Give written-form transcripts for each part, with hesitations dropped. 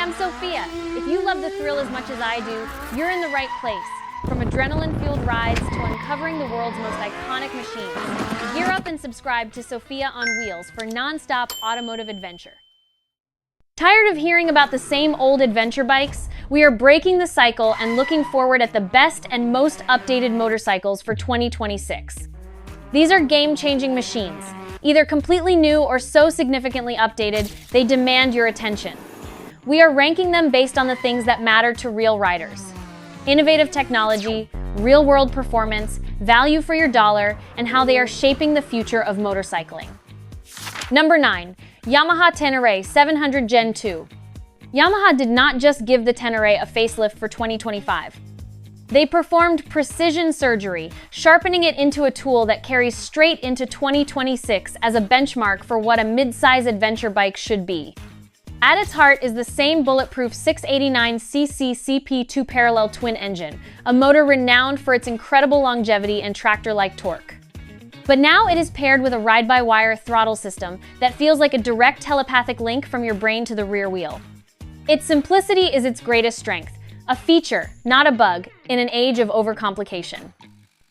I'm Sophia. If you love the thrill as much as I do, you're in the right place. From adrenaline-fueled rides to uncovering the world's most iconic machines, gear up and subscribe to Sophia on Wheels for non-stop automotive adventure. Tired of hearing about the same old adventure bikes? We are breaking the cycle and looking forward at the best and most updated motorcycles for 2026. These are game-changing machines, either completely new or so significantly updated they demand your attention. We are ranking them based on the things that matter to real riders: innovative technology, real-world performance, value for your dollar, and how they are shaping the future of motorcycling. Number 9. Yamaha Ténéré 700 Gen 2. Yamaha did not just give the Ténéré a facelift for 2025. They performed precision surgery, sharpening it into a tool that carries straight into 2026 as a benchmark for what a mid-size adventure bike should be. At its heart is the same bulletproof 689cc CP2 parallel twin engine, a motor renowned for its incredible longevity and tractor-like torque. But now it is paired with a ride-by-wire throttle system that feels like a direct telepathic link from your brain to the rear wheel. Its simplicity is its greatest strength, a feature, not a bug, in an age of overcomplication.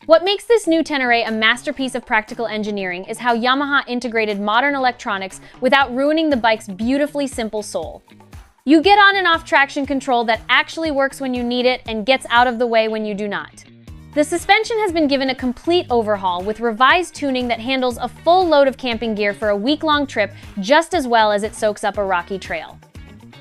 What makes this new Ténéré a masterpiece of practical engineering is how Yamaha integrated modern electronics without ruining the bike's beautifully simple soul. You get on and off traction control that actually works when you need it and gets out of the way when you do not. The suspension has been given a complete overhaul with revised tuning that handles a full load of camping gear for a week-long trip just as well as it soaks up a rocky trail.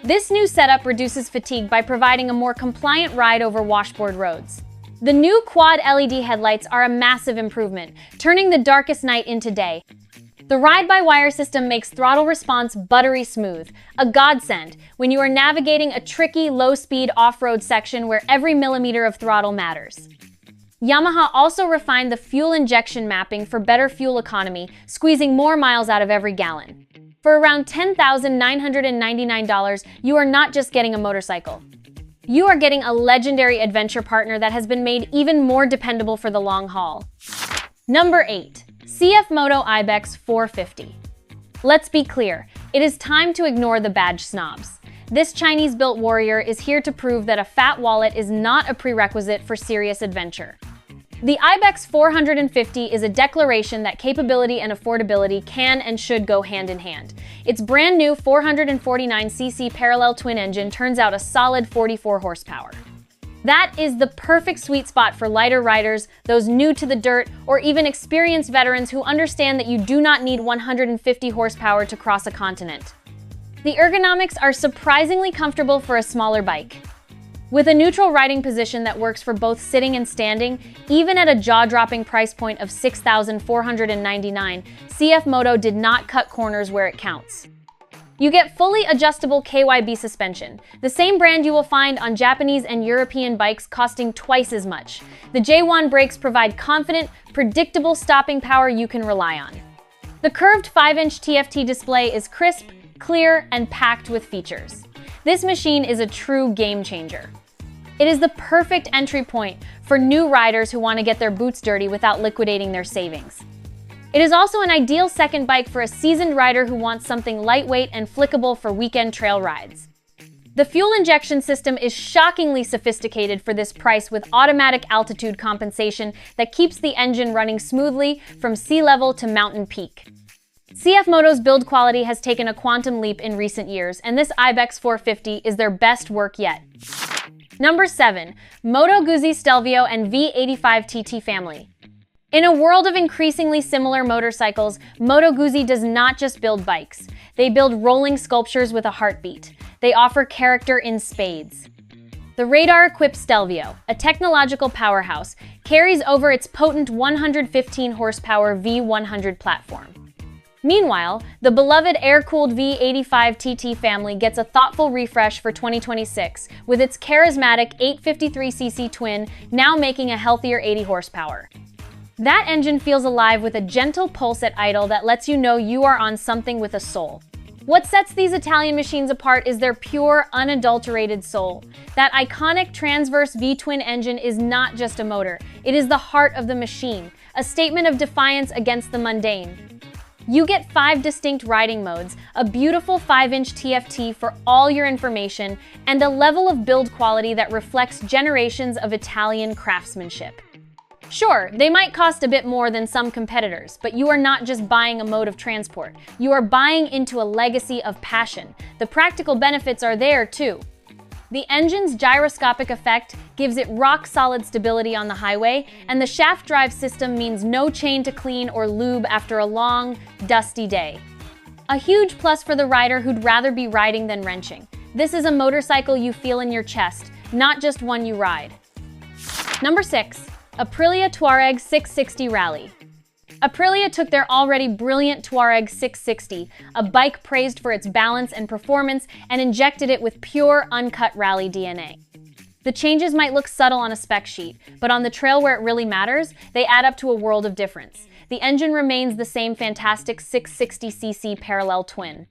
This new setup reduces fatigue by providing a more compliant ride over washboard roads. The new quad LED headlights are a massive improvement, turning the darkest night into day. The ride-by-wire system makes throttle response buttery smooth, a godsend when you are navigating a tricky, low-speed off-road section where every millimeter of throttle matters. Yamaha also refined the fuel injection mapping for better fuel economy, squeezing more miles out of every gallon. For around $10,999, you are not just getting a motorcycle. You are getting a legendary adventure partner that has been made even more dependable for the long haul. Number 8. CFMoto Ibex 450. Let's be clear, it is time to ignore the badge snobs. This Chinese-built warrior is here to prove that a fat wallet is not a prerequisite for serious adventure. The Ibex 450 is a declaration that capability and affordability can and should go hand in hand. Its brand new 449cc parallel twin engine turns out a solid 44 horsepower. That is the perfect sweet spot for lighter riders, those new to the dirt, or even experienced veterans who understand that you do not need 150 horsepower to cross a continent. The ergonomics are surprisingly comfortable for a smaller bike. With a neutral riding position that works for both sitting and standing, even at a jaw-dropping price point of $6,499, CFMoto did not cut corners where it counts. You get fully adjustable KYB suspension, the same brand you will find on Japanese and European bikes costing twice as much. The J1 brakes provide confident, predictable stopping power you can rely on. The curved 5-inch TFT display is crisp, clear, and packed with features. This machine is a true game changer. It is the perfect entry point for new riders who want to get their boots dirty without liquidating their savings. It is also an ideal second bike for a seasoned rider who wants something lightweight and flickable for weekend trail rides. The fuel injection system is shockingly sophisticated for this price with automatic altitude compensation that keeps the engine running smoothly from sea level to mountain peak. CFMoto's build quality has taken a quantum leap in recent years, and this Ibex 450 is their best work yet. Number 7. Moto Guzzi Stelvio and V85 TT family. In a world of increasingly similar motorcycles, Moto Guzzi does not just build bikes. They build rolling sculptures with a heartbeat. They offer character in spades. The radar-equipped Stelvio, a technological powerhouse, carries over its potent 115 horsepower V100 platform. Meanwhile, the beloved air-cooled V85 TT family gets a thoughtful refresh for 2026, with its charismatic 853cc twin now making a healthier 80 horsepower. That engine feels alive with a gentle pulse at idle that lets you know you are on something with a soul. What sets these Italian machines apart is their pure, unadulterated soul. That iconic transverse V-twin engine is not just a motor, it is the heart of the machine, a statement of defiance against the mundane. You get 5 distinct riding modes, a beautiful 5-inch TFT for all your information, and a level of build quality that reflects generations of Italian craftsmanship. Sure, they might cost a bit more than some competitors, but you are not just buying a mode of transport. You are buying into a legacy of passion. The practical benefits are there, too. The engine's gyroscopic effect gives it rock-solid stability on the highway, and the shaft drive system means no chain to clean or lube after a long, dusty day. A huge plus for the rider who'd rather be riding than wrenching. This is a motorcycle you feel in your chest, not just one you ride. Number 6. Aprilia Tuareg 660 Rally. Aprilia took their already brilliant Tuareg 660, a bike praised for its balance and performance, and injected it with pure, uncut rally DNA. The changes might look subtle on a spec sheet, but on the trail where it really matters, they add up to a world of difference. The engine remains the same fantastic 660cc parallel twin.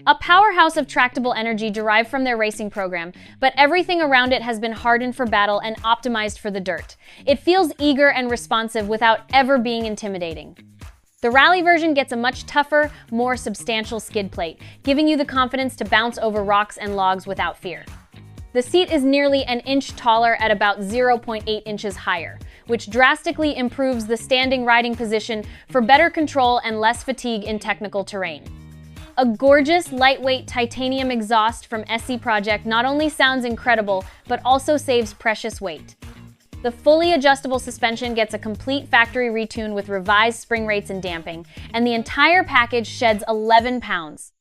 A powerhouse of tractable energy derived from their racing program, but everything around it has been hardened for battle and optimized for the dirt. It feels eager and responsive without ever being intimidating. The rally version gets a much tougher, more substantial skid plate, giving you the confidence to bounce over rocks and logs without fear. The seat is nearly an inch taller at about 0.8 inches higher, which drastically improves the standing riding position for better control and less fatigue in technical terrain. A gorgeous, lightweight titanium exhaust from SE Project not only sounds incredible, but also saves precious weight. The fully adjustable suspension gets a complete factory retune with revised spring rates and damping, and the entire package sheds 11 pounds.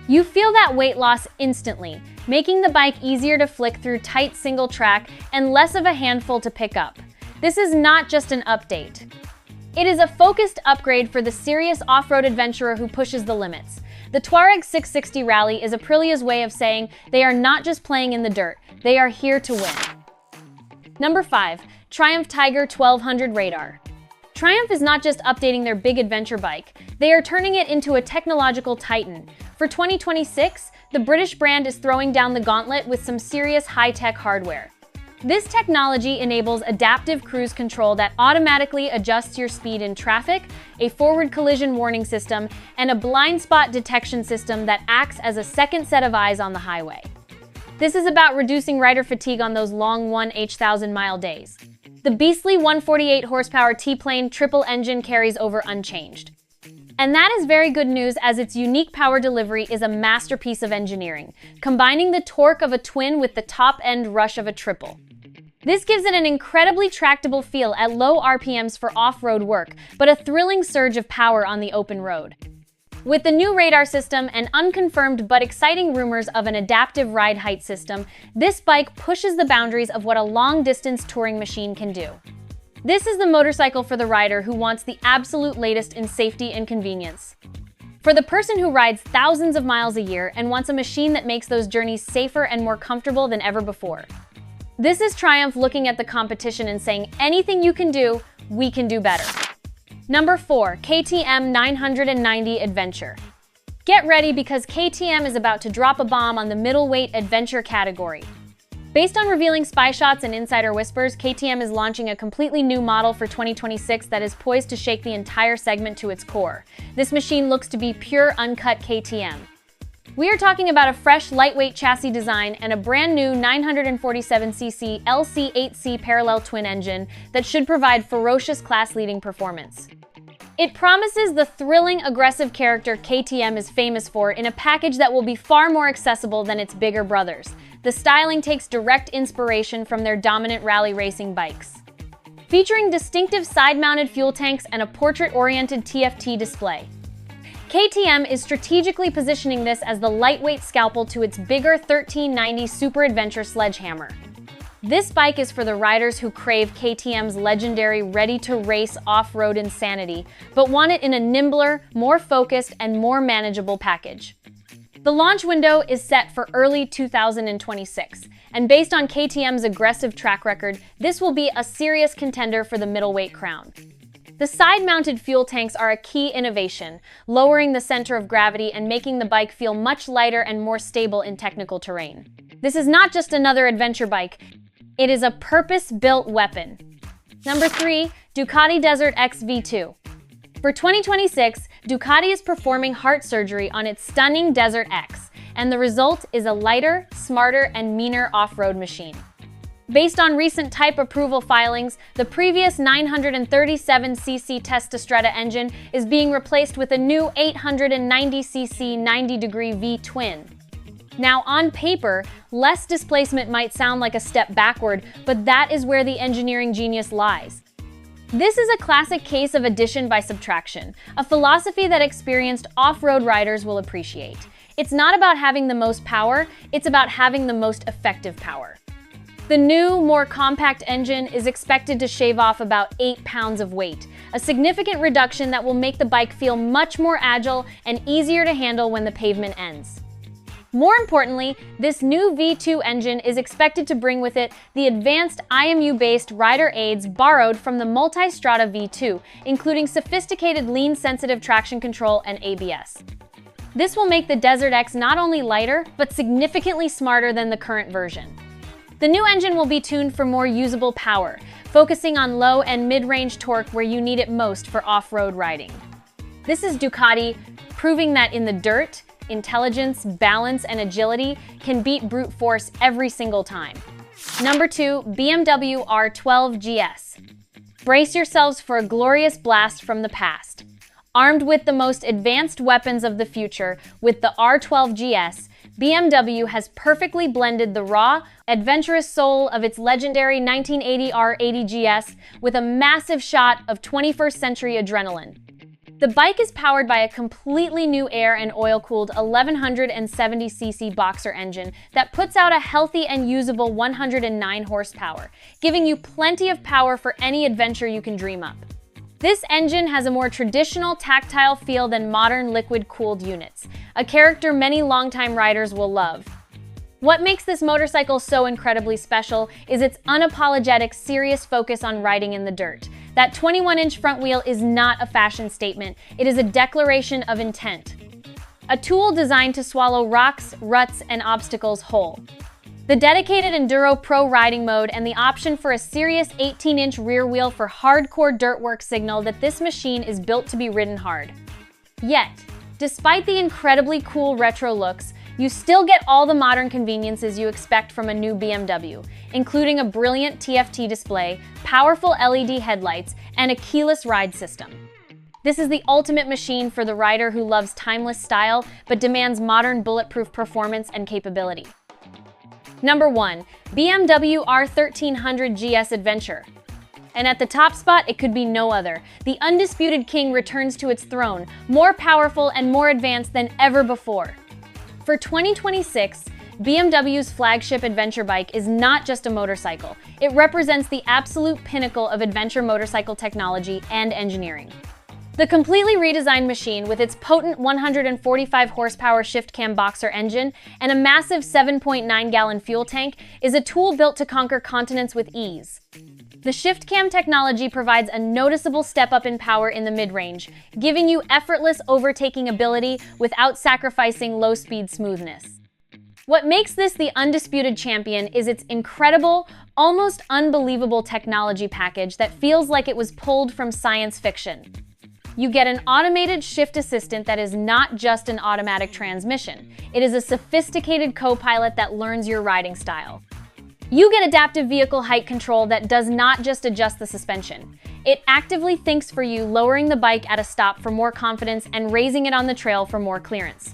You feel that weight loss instantly, making the bike easier to flick through tight single track and less of a handful to pick up. This is not just an update. It is a focused upgrade for the serious off-road adventurer who pushes the limits. The Tuareg 660 Rally is Aprilia's way of saying they are not just playing in the dirt, they are here to win. Number 5. Triumph Tiger 1200 Radar. Triumph is not just updating their big adventure bike, they are turning it into a technological titan. For 2026, the British brand is throwing down the gauntlet with some serious high-tech hardware. This technology enables adaptive cruise control that automatically adjusts your speed in traffic, a forward collision warning system, and a blind spot detection system that acts as a second set of eyes on the highway. This is about reducing rider fatigue on those long 1,000-mile days. The beastly 148 horsepower T-Plane triple engine carries over unchanged. And that is very good news, as its unique power delivery is a masterpiece of engineering, combining the torque of a twin with the top-end rush of a triple. This gives it an incredibly tractable feel at low RPMs for off-road work, but a thrilling surge of power on the open road. With the new radar system and unconfirmed but exciting rumors of an adaptive ride height system, this bike pushes the boundaries of what a long-distance touring machine can do. This is the motorcycle for the rider who wants the absolute latest in safety and convenience. For the person who rides thousands of miles a year and wants a machine that makes those journeys safer and more comfortable than ever before. This is Triumph looking at the competition and saying, anything you can do, we can do better. Number 4. KTM 990 Adventure. Get ready, because KTM is about to drop a bomb on the middleweight adventure category. Based on revealing spy shots and insider whispers, KTM is launching a completely new model for 2026 that is poised to shake the entire segment to its core. This machine looks to be pure, uncut KTM. We are talking about a fresh, lightweight chassis design and a brand new 947cc LC8C parallel twin engine that should provide ferocious class-leading performance. It promises the thrilling, aggressive character KTM is famous for in a package that will be far more accessible than its bigger brothers. The styling takes direct inspiration from their dominant rally racing bikes. Featuring distinctive side-mounted fuel tanks and a portrait-oriented TFT display, KTM is strategically positioning this as the lightweight scalpel to its bigger 1390 Super Adventure sledgehammer. This bike is for the riders who crave KTM's legendary ready-to-race off-road insanity, but want it in a nimbler, more focused, and more manageable package. The launch window is set for early 2026, and based on KTM's aggressive track record, this will be a serious contender for the middleweight crown. The side-mounted fuel tanks are a key innovation, lowering the center of gravity and making the bike feel much lighter and more stable in technical terrain. This is not just another adventure bike, it is a purpose-built weapon. Number 3. Ducati Desert X V2. For 2026, Ducati is performing heart surgery on its stunning Desert X, and the result is a lighter, smarter, and meaner off-road machine. Based on recent type approval filings, the previous 937cc Testostrada engine is being replaced with a new 890cc 90-degree V-twin. Now, on paper, less displacement might sound like a step backward, but that is where the engineering genius lies. This is a classic case of addition by subtraction, a philosophy that experienced off-road riders will appreciate. It's not about having the most power, it's about having the most effective power. The new, more compact engine is expected to shave off about 8 pounds of weight, a significant reduction that will make the bike feel much more agile and easier to handle when the pavement ends. More importantly, this new V2 engine is expected to bring with it the advanced IMU-based rider aids borrowed from the Multistrada V2, including sophisticated lean-sensitive traction control and ABS. This will make the Desert X not only lighter, but significantly smarter than the current version. The new engine will be tuned for more usable power, focusing on low and mid-range torque where you need it most for off-road riding. This is Ducati, proving that in the dirt, intelligence, balance, and agility can beat brute force every single time. Number 2, BMW R12 GS. Brace yourselves for a glorious blast from the past. Armed with the most advanced weapons of the future, with the R12 GS, BMW has perfectly blended the raw, adventurous soul of its legendary 1980 R80 GS with a massive shot of 21st century adrenaline. The bike is powered by a completely new air and oil-cooled 1170cc boxer engine that puts out a healthy and usable 109 horsepower, giving you plenty of power for any adventure you can dream up. This engine has a more traditional tactile feel than modern liquid-cooled units, a character many longtime riders will love. What makes this motorcycle so incredibly special is its unapologetic, serious focus on riding in the dirt. That 21-inch front wheel is not a fashion statement, it is a declaration of intent. A tool designed to swallow rocks, ruts, and obstacles whole. The dedicated Enduro Pro riding mode and the option for a serious 18-inch rear wheel for hardcore dirt work signal that this machine is built to be ridden hard. Yet, despite the incredibly cool retro looks, you still get all the modern conveniences you expect from a new BMW, including a brilliant TFT display, powerful LED headlights, and a keyless ride system. This is the ultimate machine for the rider who loves timeless style but demands modern bulletproof performance and capability. Number 1, BMW R1300 GS Adventure. And at the top spot, it could be no other. The undisputed king returns to its throne, more powerful and more advanced than ever before. For 2026, BMW's flagship adventure bike is not just a motorcycle. It represents the absolute pinnacle of adventure motorcycle technology and engineering. The completely redesigned machine, with its potent 145 horsepower shift-cam boxer engine and a massive 7.9-gallon fuel tank, is a tool built to conquer continents with ease. The shift-cam technology provides a noticeable step up in power in the mid-range, giving you effortless overtaking ability without sacrificing low-speed smoothness. What makes this the undisputed champion is its incredible, almost unbelievable technology package that feels like it was pulled from science fiction. You get an automated shift assistant that is not just an automatic transmission. It is a sophisticated co-pilot that learns your riding style. You get adaptive vehicle height control that does not just adjust the suspension. It actively thinks for you, lowering the bike at a stop for more confidence and raising it on the trail for more clearance.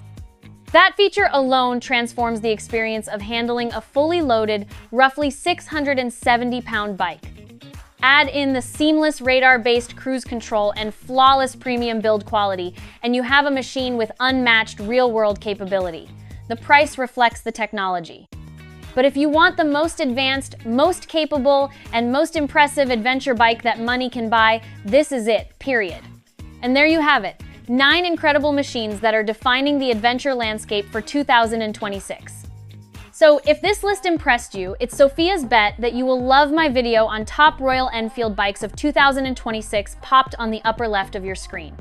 That feature alone transforms the experience of handling a fully loaded, roughly 670-pound bike. Add in the seamless radar-based cruise control and flawless premium build quality, and you have a machine with unmatched real-world capability. The price reflects the technology. But if you want the most advanced, most capable, and most impressive adventure bike that money can buy, this is it, period. And there you have it, 9 incredible machines that are defining the adventure landscape for 2026. So if this list impressed you, it's Sophia's bet that you will love my video on top Royal Enfield bikes of 2026 popped on the upper left of your screen.